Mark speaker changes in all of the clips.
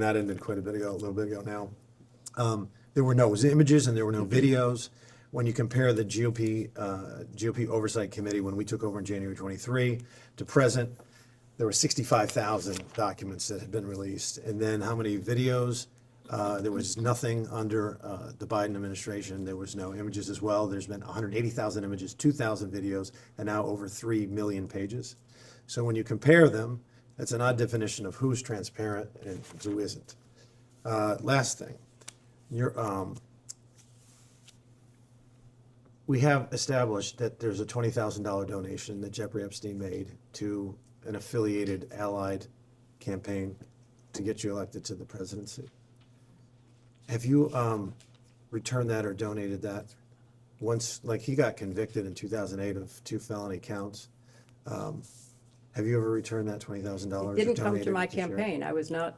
Speaker 1: that ended quite a little bit ago now. There were no images and there were no videos. When you compare the GOP Oversight Committee, when we took over in January 23 to present, there were 65,000 documents that had been released. And then how many videos? There was nothing under the Biden administration. There was no images as well. There's been 180,000 images, 2,000 videos, and now over 3 million pages. So when you compare them, that's an odd definition of who's transparent and who isn't. Last thing, we have established that there's a $20,000 donation that Jeffrey Epstein made to an affiliated allied campaign to get you elected to the presidency. Have you returned that or donated that? Once, like he got convicted in 2008 of 2 felony counts. Have you ever returned that $20,000?
Speaker 2: It didn't come to my campaign. I was not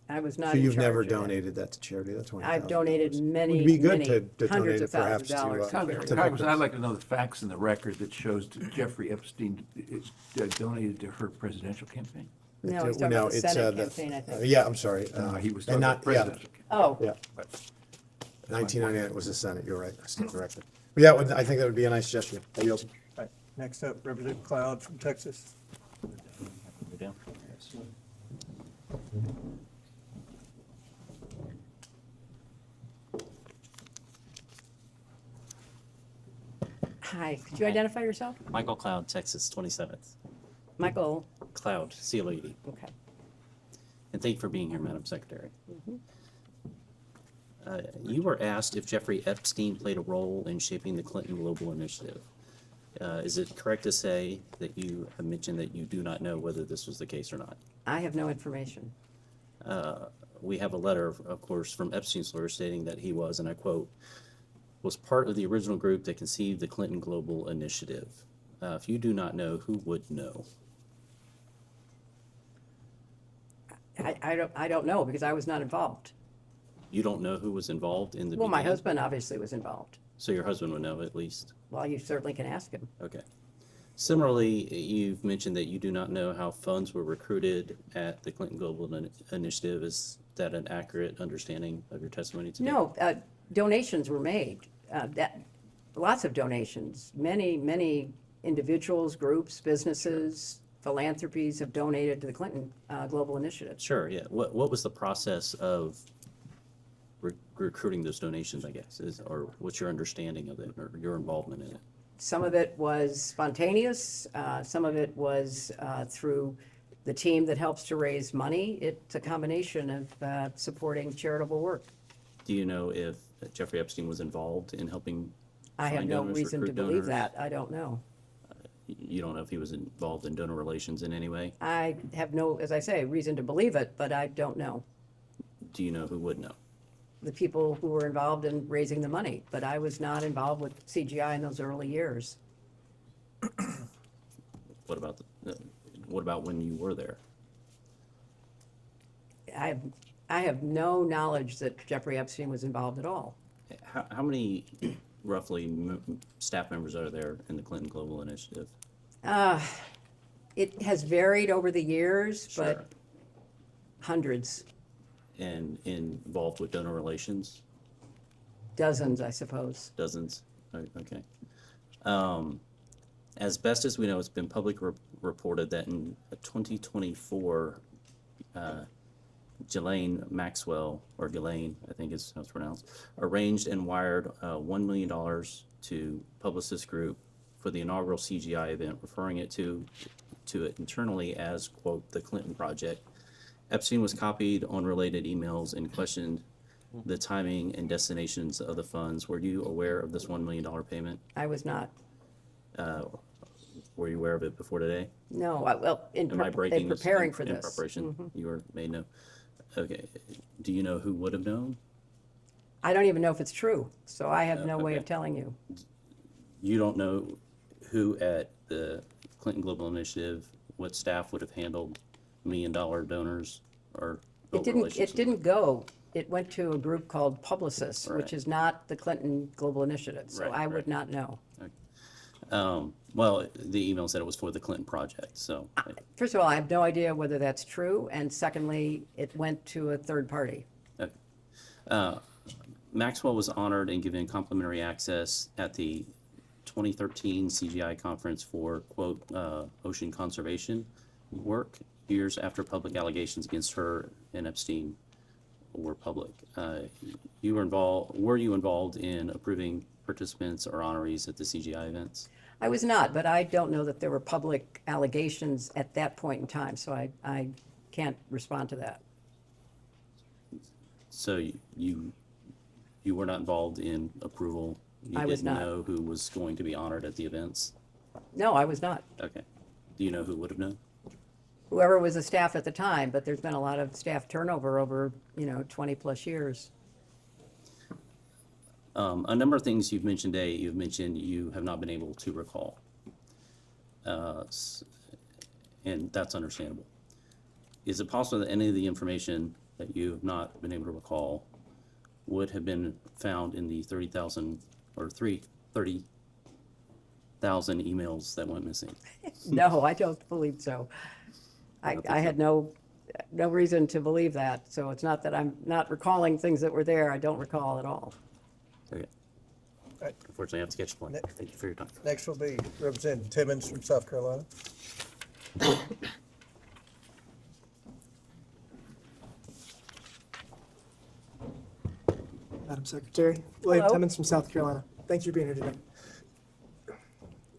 Speaker 1: So
Speaker 2: in
Speaker 1: you've
Speaker 2: charge
Speaker 1: never
Speaker 2: of that.
Speaker 1: donated that to charity, that $20,000?
Speaker 2: I've donated many,
Speaker 1: Would be good
Speaker 2: many,
Speaker 1: to
Speaker 2: hundreds
Speaker 1: donate
Speaker 2: of
Speaker 1: it perhaps
Speaker 2: thousands of dollars.
Speaker 1: to
Speaker 3: Congressman, I'd
Speaker 1: victims.
Speaker 3: like to know the facts in the record that shows that Jeffrey Epstein is donated to her presidential campaign.
Speaker 2: No, he's talking about the Senate campaign, I think.
Speaker 1: Yeah, I'm sorry.
Speaker 3: He was
Speaker 1: and
Speaker 3: talking
Speaker 1: not,
Speaker 3: about presidential campaign.
Speaker 2: Oh,
Speaker 1: Yeah,
Speaker 3: But
Speaker 1: 1998 was the Senate, you're right, I stand corrected. But yeah, I think that would be a nice gesture. I yield.
Speaker 4: Right. Next up, Representative Cloud from Texas.
Speaker 3: Go down.
Speaker 2: hi. Could you identify yourself?
Speaker 5: Michael Cloud, Texas, 27th.
Speaker 2: Michael,
Speaker 5: Cloud, C-L-A-D.
Speaker 2: okay.
Speaker 5: And thank you for being here, Madam Secretary. You were asked if Jeffrey Epstein played a role in shaping the Clinton Global Initiative. Is it correct to say that you have mentioned that you do not know whether this was the case or not?
Speaker 2: I have no information.
Speaker 5: We have a letter, of course, from Epstein's lawyer stating that he was, and I quote, was part of the original group that conceived the Clinton Global Initiative. If you do not know, who would know?
Speaker 2: I don't know because I was not involved.
Speaker 5: You don't know who was involved in the
Speaker 2: Well, my
Speaker 5: beginning?
Speaker 2: husband obviously was involved.
Speaker 5: So your husband would know at least?
Speaker 2: Well, you certainly can ask him.
Speaker 5: Okay. Similarly, you've mentioned that you do not know how funds were recruited at the Clinton Global Initiative. Is that an accurate understanding of your testimony today?
Speaker 2: No, donations were made. Lots of donations. Many individuals, groups, businesses, philanthropies have donated to the Clinton Global Initiative.
Speaker 5: Sure, yeah. What was the process of recruiting those donations, I guess, or what's your understanding of it or your involvement in it?
Speaker 2: Some of it was spontaneous. Some of it was through the team that helps to raise money. It's a combination of supporting charitable work.
Speaker 5: Do you know if Jeffrey Epstein was involved in helping
Speaker 2: I have
Speaker 5: find
Speaker 2: no
Speaker 5: donors,
Speaker 2: reason to
Speaker 5: recruit
Speaker 2: believe
Speaker 5: donors?
Speaker 2: that. I don't know.
Speaker 5: You don't know if he was involved in donor relations in any way?
Speaker 2: I have no, as I say, reason to believe it, but I don't know.
Speaker 5: Do you know who would know?
Speaker 2: The people who were involved in raising the money, but I was not involved with CGI in those early years.
Speaker 5: What about when you were there?
Speaker 2: I have no knowledge that Jeffrey Epstein was involved at all.
Speaker 5: How many roughly staff members are there in the Clinton Global Initiative?
Speaker 2: It has varied over the years,
Speaker 5: Sure.
Speaker 2: but hundreds,
Speaker 5: And involved with donor relations?
Speaker 2: dozens, I suppose.
Speaker 5: Dozens? Okay. As best as we know, it's been reported that in 2024, Ghislaine Maxwell, or Ghislaine, I think is how it's pronounced, arranged and wired $1 million to Publicist Group for the inaugural CGI event, referring it to it internally as, quote, the Clinton Project. Epstein was copied on related emails and questioned the timing and destinations of the funds. Were you aware of this $1 million payment?
Speaker 2: I was not.
Speaker 5: Were you aware of it before today?
Speaker 2: No, well, in
Speaker 5: Am I breaking this
Speaker 2: preparing for
Speaker 5: in
Speaker 2: this.
Speaker 5: preparation? You were made know. Okay. Do you know who would have known?
Speaker 2: I don't even know if it's true, so I have no way
Speaker 5: okay.
Speaker 2: of telling you.
Speaker 5: You don't know who at the Clinton Global Initiative, what staff would have handled $1 million donors or built relationships
Speaker 2: It didn't go. It went to a group called Publicis,
Speaker 5: Right.
Speaker 2: which is not the Clinton Global Initiative, so
Speaker 5: Right,
Speaker 2: I would
Speaker 5: right.
Speaker 2: not know.
Speaker 5: Well, the email said it was for the Clinton project, so.
Speaker 2: First of all, I have no idea whether that's true, and secondly, it went to a third party.
Speaker 5: Maxwell was honored and given complimentary access at the 2013 CGI conference for, quote, ocean conservation work, years after public allegations against her and Epstein were public. Were you involved in approving participants or honorees at the CGI events?
Speaker 2: I was not, but I don't know that there were public allegations at that point in time, so I can't respond to that.
Speaker 5: So you were not involved in approval?
Speaker 2: I was not.
Speaker 5: You didn't know who was going to be honored at the events?
Speaker 2: No, I was not.
Speaker 5: Okay. Do you know who would have known?
Speaker 2: Whoever was the staff at the time, but there's been a lot of staff turnover over, 20-plus years.
Speaker 5: A number of things you've mentioned today, you've mentioned you have not been able to recall. And that's understandable. Is it possible that any of the information that you have not been able to recall would have been found in the 30,000 or 30,000 emails that went missing?
Speaker 2: No, I don't believe so. I had no reason to believe that, so it's not that I'm not recalling things that were there. I don't recall at all.
Speaker 5: Okay.
Speaker 4: Right.
Speaker 5: Unfortunately, I have to catch a point. Thank you for your time.
Speaker 4: Next will be Representative Timmons from South Carolina.
Speaker 6: Madam Secretary, William
Speaker 2: Hello.
Speaker 6: Timmons from South Carolina. Thank you for being here today.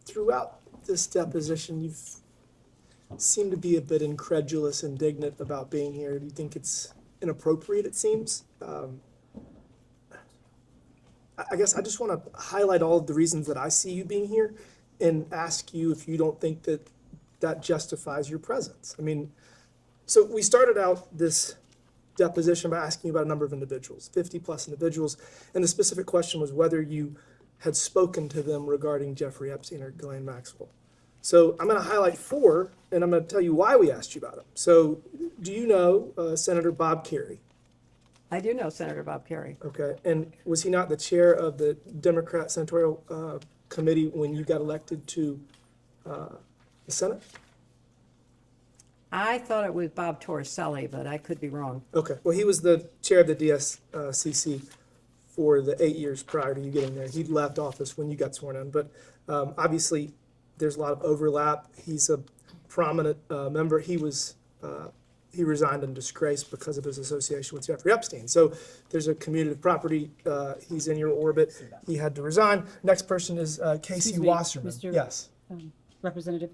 Speaker 6: Throughout this deposition, you've seemed to be a bit incredulous, indignant about being here. Do you think it's inappropriate, it seems? I guess I just want to highlight all of the reasons that I see you being here and ask you if you don't think that that justifies your presence. I mean, so we started out this deposition by asking you about a number of individuals, 50-plus individuals, and the specific question was whether you had spoken to them regarding Jeffrey Epstein or Ghislaine Maxwell. So I'm going to highlight 4, and I'm going to tell you why we asked you about them. So do you know Senator Bob Kerrey?
Speaker 2: I do know Senator Bob Kerrey.
Speaker 6: Okay, and was he not the chair of the Democrat Senatorial Committee when you got elected to the Senate?
Speaker 2: I thought it was Bob Torricelli, but I could be wrong.
Speaker 6: Okay, well, he was the chair of the DSCC for the 8 years prior to you getting there. He left office when you got sworn in, but obviously there's a lot of overlap. He's a prominent member. He resigned in disgrace because of his association with Jeffrey Epstein. So there's a commutative property. He's in your orbit. He had to resign. Next person is Casey
Speaker 7: Excuse me,
Speaker 6: Wasserman.
Speaker 7: Mr.
Speaker 6: Yes.
Speaker 7: Representative,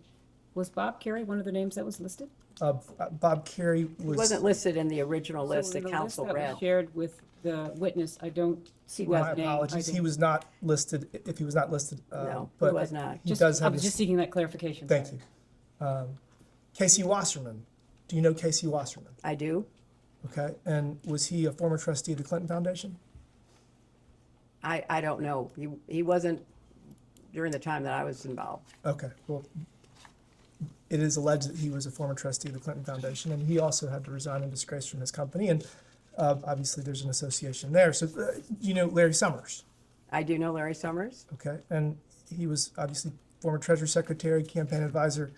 Speaker 7: was Bob Kerrey one of the names that was listed?
Speaker 6: Bob Kerrey
Speaker 2: He
Speaker 6: was.
Speaker 2: wasn't listed in the original
Speaker 7: So
Speaker 2: list
Speaker 7: in
Speaker 2: that
Speaker 7: the
Speaker 2: council
Speaker 7: list that was
Speaker 2: read.
Speaker 7: shared with the witness, I don't see
Speaker 6: My
Speaker 7: that name.
Speaker 6: apologies.
Speaker 7: I
Speaker 6: He
Speaker 7: don't-
Speaker 6: was not listed. If he was not listed,
Speaker 2: No, he
Speaker 6: but
Speaker 2: was not.
Speaker 6: He
Speaker 7: Just,
Speaker 6: does
Speaker 7: I
Speaker 6: have.
Speaker 7: was
Speaker 6: his-
Speaker 7: just seeking that clarification.
Speaker 6: Thank you. Casey Wasserman. Do you know Casey Wasserman?
Speaker 2: I do.
Speaker 6: Okay, and was he a former trustee of the Clinton Foundation?
Speaker 2: I don't know. He wasn't during the time that I was involved.
Speaker 6: Okay, well, it is alleged that he was a former trustee of the Clinton Foundation, and he also had to resign in disgrace from his company, and obviously there's an association there. So, you know Larry Summers,
Speaker 2: I do know Larry Summers.
Speaker 6: okay? And he was obviously former Treasury Secretary, campaign advisor.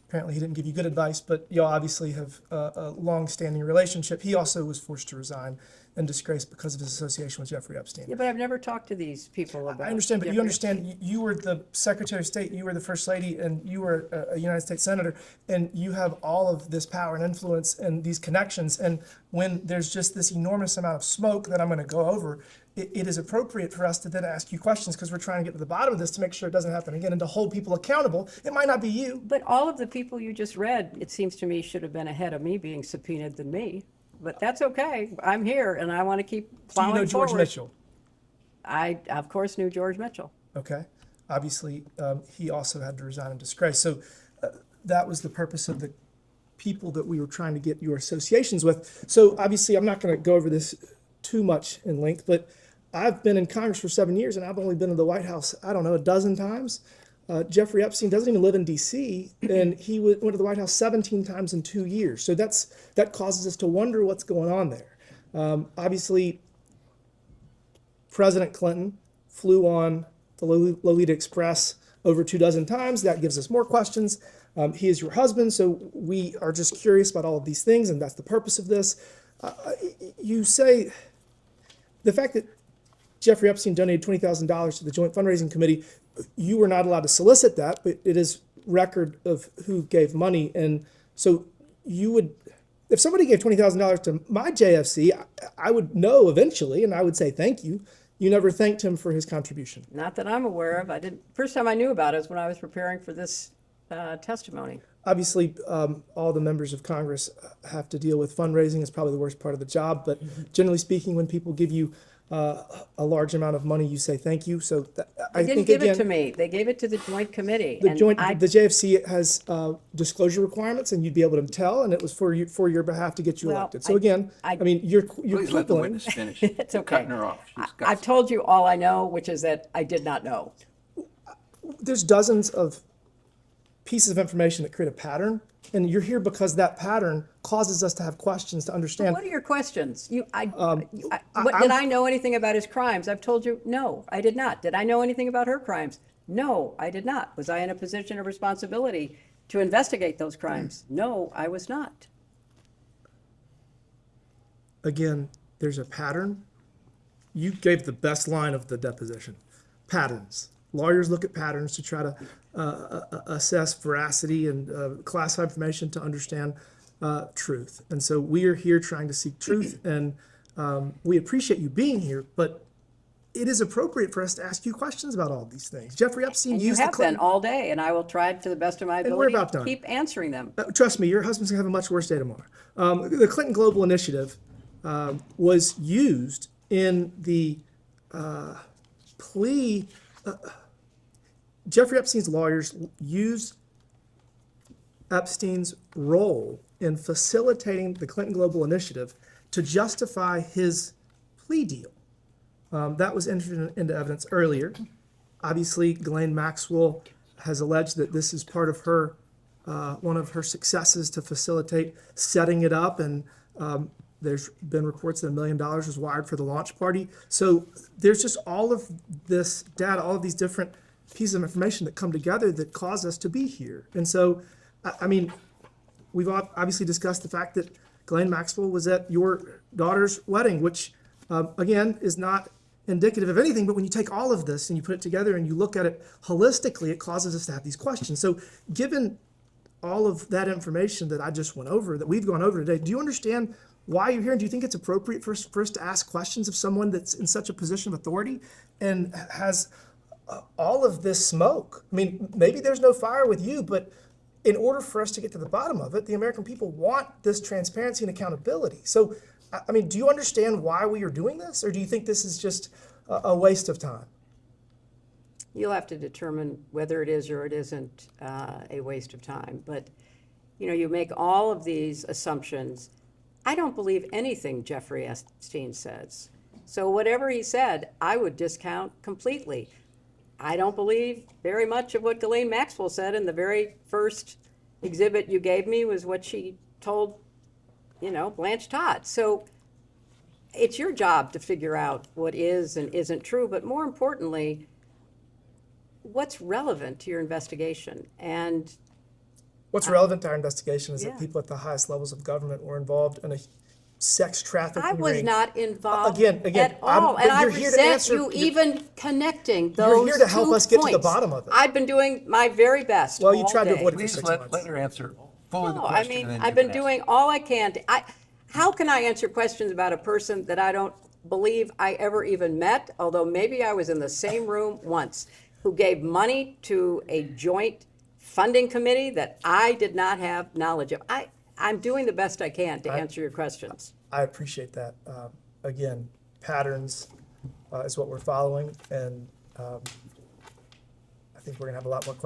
Speaker 6: Apparently he didn't give you good advice, but y'all obviously have a long-standing relationship. He also was forced to resign in disgrace because of his association with Jeffrey Epstein.
Speaker 2: Yeah, but I've never talked to these people about.
Speaker 6: I understand, but you
Speaker 2: Jeffrey
Speaker 6: understand, you were the Secretary of State, you were the First Lady, and you were a United States Senator, and you have all of this power and influence and these connections, and when there's just this enormous amount of smoke that I'm gonna go over, it is appropriate for us to then ask you questions, because we're trying to get to the bottom of this to make sure it doesn't happen again, and to hold people accountable. It might not be you.
Speaker 2: But all of the people you just read, it seems to me, should have been ahead of me being subpoenaed than me. But that's okay. I'm here and I want to keep
Speaker 6: Do you
Speaker 2: plowing
Speaker 6: know George
Speaker 2: forward.
Speaker 6: Mitchell?
Speaker 2: I, of course, knew George Mitchell.
Speaker 6: Okay, obviously, he also had to resign in disgrace. So that was the purpose of the people that we were trying to get your associations with. So obviously, I'm not going to go over this too much in length, but I've been in Congress for 7 years, and I've only been to the White House, I don't know, a dozen times. Jeffrey Epstein doesn't even live in D.C., and he went to the White House 17 times in 2 years. So that causes us to wonder what's going on there. Obviously, President Clinton flew on the Lolita Express over 24 times. That gives us more questions. He is your husband, so we are just curious about all of these things, and that's the purpose of this. You say the fact that Jeffrey Epstein donated $20,000 to the Joint Fundraising Committee, you were not allowed to solicit that, but it is record of who gave money. And so you would, if somebody gave $20,000 to my JFC, I would know eventually, and I would say thank you. You never thanked him for his contribution.
Speaker 2: Not that I'm aware of. I didn't. First time I knew about it was when I was preparing for this testimony.
Speaker 6: Obviously, all the members of Congress have to deal with fundraising. It's probably the worst part of the job. But generally speaking, when people give you a large amount of money, you say thank you. So I
Speaker 2: They didn't
Speaker 6: think
Speaker 2: give it to
Speaker 6: again,
Speaker 2: me. They gave it to the joint committee.
Speaker 6: the
Speaker 2: and
Speaker 6: joint,
Speaker 2: I-
Speaker 6: the JFC has disclosure requirements, and you'd be able to tell, and it was for your behalf to get you
Speaker 2: Well,
Speaker 6: elected. So again, I
Speaker 2: I-
Speaker 6: mean, you're
Speaker 3: Please let the
Speaker 6: quibbling.
Speaker 3: witness finish.
Speaker 2: It's
Speaker 3: You're
Speaker 2: okay.
Speaker 3: Cutting her off. She's got
Speaker 2: I've told you all I know, which is that I did not know.
Speaker 6: There's dozens of pieces of information that create a pattern, and you're here because that pattern causes us to have questions to understand.
Speaker 2: What are your questions? Did
Speaker 6: I'm-
Speaker 2: I know anything about his crimes? I've told you, no, I did not. Did I know anything about her crimes? No, I did not. Was I in a position of responsibility to investigate those crimes? No, I was not.
Speaker 6: Again, there's a pattern. You gave the best line of the deposition. Patterns. Lawyers look at patterns to try to assess veracity and classify information to understand truth. And so we are here trying to seek truth, and we appreciate you being here, but it is appropriate for us to ask you questions about all of these things. Jeffrey Epstein
Speaker 2: And you
Speaker 6: used the
Speaker 2: have been
Speaker 6: Clinton.
Speaker 2: all day, and I will try to the best of my
Speaker 6: we're
Speaker 2: ability
Speaker 6: about
Speaker 2: to
Speaker 6: done.
Speaker 2: keep answering them.
Speaker 6: Trust me, your husband's gonna have a much worse day tomorrow. The Clinton Global Initiative was used in the plea. Jeffrey Epstein's lawyers used Epstein's role in facilitating the Clinton Global Initiative to justify his plea deal. That was entered into evidence earlier. Obviously, Ghislaine Maxwell has alleged that this is part of her, one of her successes to facilitate setting it up, and there's been reports that $1 million was wired for the launch party. So there's just all of this data, all of these different pieces of information that come together that cause us to be here. And so, I mean, we've obviously discussed the fact that Ghislaine Maxwell was at your daughter's wedding, which, again, is not indicative of anything, but when you take all of this and you put it together and you look at it holistically, it causes us to have these questions. So given all of that information that I just went over, that we've gone over today, do you understand why you're here? And do you think it's appropriate for us to ask questions of someone that's in such a position of authority and has all of this smoke? I mean, maybe there's no fire with you, but in order for us to get to the bottom of it, the American people want this transparency and accountability. So, I mean, do you understand why we are doing this, or do you think this is just a waste of time?
Speaker 2: You'll have to determine whether it is or it isn't a waste of time. But, you know, you make all of these assumptions. I don't believe anything Jeffrey Epstein says. So whatever he said, I would discount completely. I don't believe very much of what Ghislaine Maxwell said, and the very first exhibit you gave me was what she told, you know, Blanche Todd. So it's your job to figure out what is and isn't true, but more importantly, what's relevant to your investigation. And
Speaker 6: What's relevant to our investigation is
Speaker 2: Yeah.
Speaker 6: that people at the highest levels of government were involved in a sex trafficking
Speaker 2: I was
Speaker 6: ring.
Speaker 2: not involved
Speaker 6: Again,
Speaker 2: at
Speaker 6: I'm-
Speaker 2: all,
Speaker 6: but
Speaker 2: and I
Speaker 6: you're here to
Speaker 2: resent
Speaker 6: answer-
Speaker 2: you
Speaker 6: you're-
Speaker 2: even connecting those
Speaker 6: You're here to help
Speaker 2: 2
Speaker 6: us get to the
Speaker 2: points.
Speaker 6: bottom of it.
Speaker 2: I've been doing my very best
Speaker 6: Well, you
Speaker 2: all
Speaker 6: tried to
Speaker 2: day.
Speaker 6: avoid it for
Speaker 3: Please
Speaker 6: 6
Speaker 3: let
Speaker 6: months.
Speaker 3: her answer fully the
Speaker 2: No, I
Speaker 3: question.
Speaker 2: mean,
Speaker 3: and then
Speaker 2: I've
Speaker 3: you
Speaker 2: been
Speaker 3: can ask.
Speaker 2: doing all I can to, how can I answer questions about a person that I don't believe I ever even met, although maybe I was in the same room once, who gave money to a joint funding committee that I did not have knowledge of? I'm doing the best I can to answer your questions.
Speaker 6: I appreciate that. Again, patterns is what we're following, and I think we're gonna have a lot more questions.